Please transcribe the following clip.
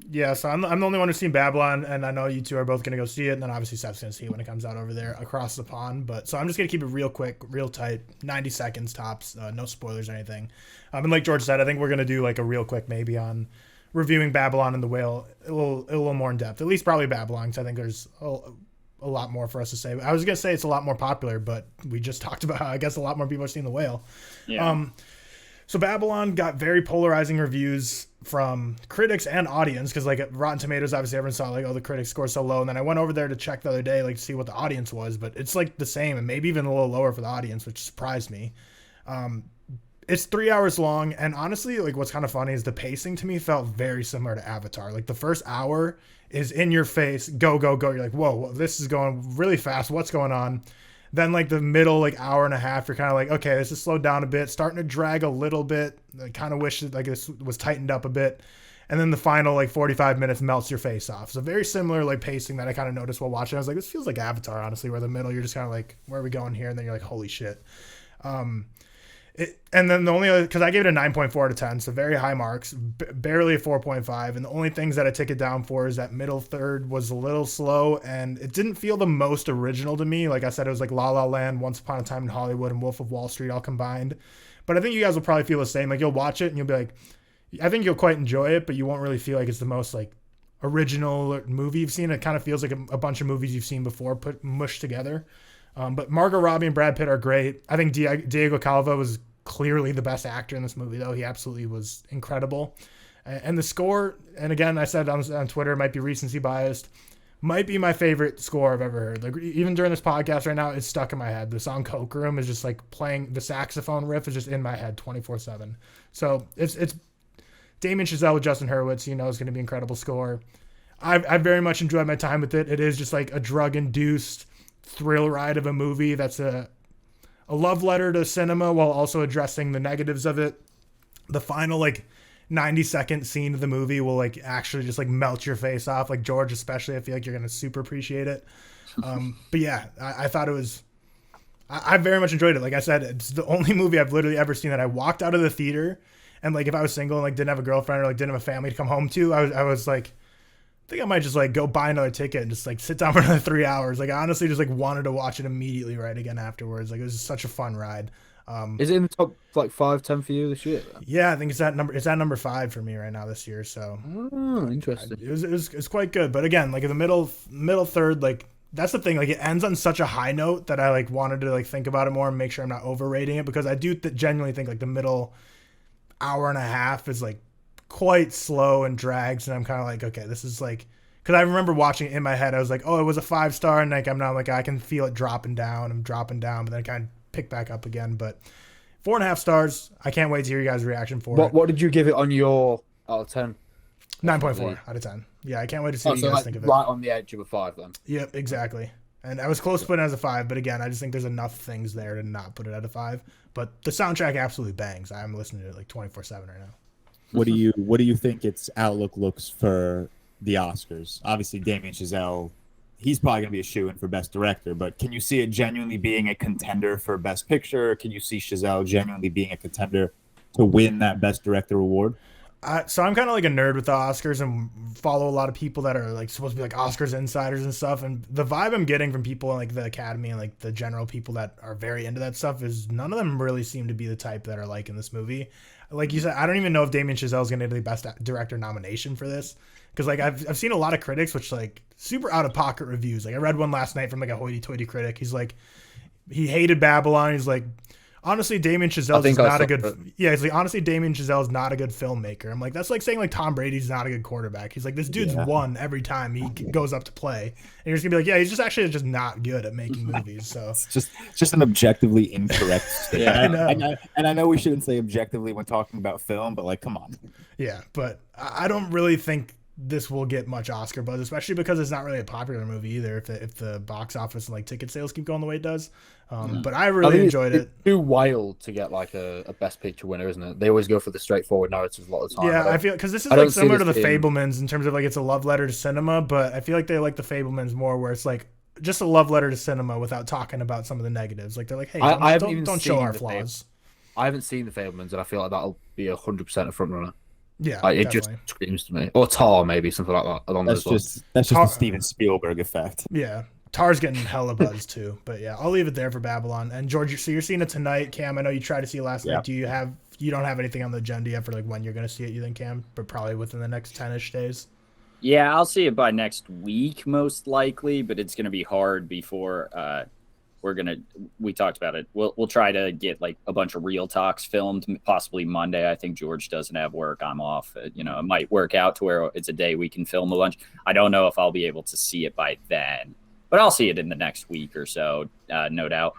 Yeah, so I'm the only one who's seen Babylon, and I know you two are both gonna go see it, and then obviously Seth's gonna see it when it comes out over there across the pond. But so I'm just gonna keep it real quick, real tight, 90 seconds tops, no spoilers or anything. And like George said, I think we're gonna do like a real quick maybe on reviewing Babylon and the Whale a little more in depth. At least probably Babylon, because I think there's a lot more for us to say. I was gonna say it's a lot more popular, but we just talked about how I guess a lot more people are seeing the Whale. Yeah. So Babylon got very polarizing reviews from critics and audience, because like at Rotten Tomatoes, obviously everyone saw like, oh, the critics score so low, and then I went over there to check the other day, like to see what the audience was, but it's like the same and maybe even a little lower for the audience, which surprised me. It's 3 hours long, and honestly, like what's kind of funny is the pacing to me felt very similar to Avatar. Like the first hour is in your face, go go go. You're like, whoa, this is going really fast. What's going on? Then like the middle like hour and a half, you're kind of like, okay, this is slowed down a bit, starting to drag a little bit. I kind of wish that like this was tightened up a bit. And then the final like 45 minutes melts your face off. So very similar like pacing that I kind of noticed while watching. I was like, this feels like Avatar, honestly, where the middle you're just kind of like, where are we going here? And then you're like, holy shit. And then the only other, because I gave it a 9.4 out of 10, so very high marks, barely a 4.5. And the only things that I took it down for is that middle third was a little slow, and it didn't feel the most original to me. Like I said, it was like La La Land, Once Upon a Time in Hollywood, and Wolf of Wall Street all combined. But I think you guys will probably feel the same. Like you'll watch it and you'll be like, I think you'll quite enjoy it, but you won't really feel like it's the most like original movie you've seen. It kind of feels like a bunch of movies you've seen before put mushed together. But Margot Robbie and Brad Pitt are great. I think Diego Calva was clearly the best actor in this movie, though. He absolutely was incredible. And the score, and again, I said on Twitter, it might be recency biased, might be my favorite score I've ever heard. Like even during this podcast right now, it's stuck in my head. The song Coke Room is just like playing, the saxophone riff is just in my head 24/7. So it's Damien Chazelle with Justin Hurwitz, you know, is going to be an incredible score. I very much enjoyed my time with it. It is just like a drug-induced thrill ride of a movie that's a love letter to cinema while also addressing the negatives of it. The final like 90-second scene of the movie will like actually just like melt your face off. Like George, especially, I feel like you're going to super appreciate it. But yeah, I thought it was, I very much enjoyed it. Like I said, it's the only movie I've literally ever seen that I walked out of the theater and like if I was single and like didn't have a girlfriend or like didn't have a family to come home to, I was like, I think I might just like go buy another ticket and just like sit down for another 3 hours. Like I honestly just like wanted to watch it immediately right again afterwards. Like it was just such a fun ride. Is it in the top like 5-10 for you this year? Yeah, I think it's at number 5 for me right now this year. So interesting. It was quite good. But again, like in the middle third, like that's the thing. Like it ends on such a high note that I like wanted to like think about it more and make sure I'm not overrating it, because I do genuinely think like the middle hour and a half is like quite slow and drags, and I'm kind of like, okay, this is like, because I remember watching it in my head, I was like, oh, it was a 5-star, and like I'm now like I can feel it dropping down, but then I kind of pick back up again. But 4.5 stars. I can't wait to hear you guys' reaction for it. What did you give it on your out of 10? 9.4 out of 10. Yeah, I can't wait to see what you guys like think of it. Right on the edge of a 5 then. Yep, exactly. And I was close to putting it as a 5, but again, I just think there's enough things there to not put it at a 5. But the soundtrack absolutely bangs. I'm listening to it like 24/7 right now. What do you think its outlook looks for the Oscars? Obviously, Damien Chazelle, he's probably going to be a shoo-in for Best Director, but can you see it genuinely being a contender for Best Picture? Can you see Chazelle genuinely being a contender to win that Best Director award? So I'm kind of like a nerd with the Oscars and follow a lot of people that are like supposed to be like Oscars insiders and stuff. And the vibe I'm getting from people in like the Academy and like the general people that are very into that stuff is none of them really seem to be the type that are like in this movie. Like you said, I don't even know if Damien Chazelle is going to get the Best Director nomination for this, because like I've seen a lot of critics which like super out of pocket reviews. Like I read one last night from like a hoity-toity critic. He's like, he hated Babylon. He's like, honestly, Damien Chazelle is not a good. Yeah, he's like, honestly, Damien Chazelle is not a good filmmaker. I'm like, that's like saying like Tom Brady's not a good quarterback. He's like, this dude's won every time he goes up to play, and you're just gonna be like, yeah, he's just actually just not good at making movies. So it's just an objectively incorrect statement. Yeah, I know we shouldn't say objectively when talking about film, but like, come on. Yeah, but I don't really think this will get much Oscar buzz, especially because it's not really a popular movie either. If the box office and like ticket sales keep going the way it does, but I really enjoyed it. It's too wild to get like a Best Picture winner, isn't it? They always go for the straightforward narratives a lot of the time. Yeah, I feel because this is like similar to the Fablemans in terms of like it's a love letter to cinema, but I feel like they like the Fablemans more, where it's like just a love letter to cinema without talking about some of the negatives. Like they're like, hey, don't show our flaws. I haven't seen the Fablemans, and I feel like that'll be 100% a front runner. Yeah, It just definitely. screams to me. Or Tar, maybe something like that along those lines. That's just Tar- the Steven Spielberg effect. Yeah. Tar's getting hella buzz too. But yeah, I'll leave it there for Babylon. And George, so you're seeing it tonight, Cam. I know you tried to see it last Yeah. night. You don't have anything on the agenda yet for like when you're gonna see it, you think, Cam? But probably within the next 10-ish days. Yeah, I'll see it by next week, most likely, but it's gonna be hard before we talked about it. We'll try to get like a bunch of real talks filmed, possibly Monday. I think George doesn't have work. I'm off. It might work out to where it's a day we can film a bunch. I don't know if I'll be able to see it by then, but I'll see it in the next week or so, no doubt.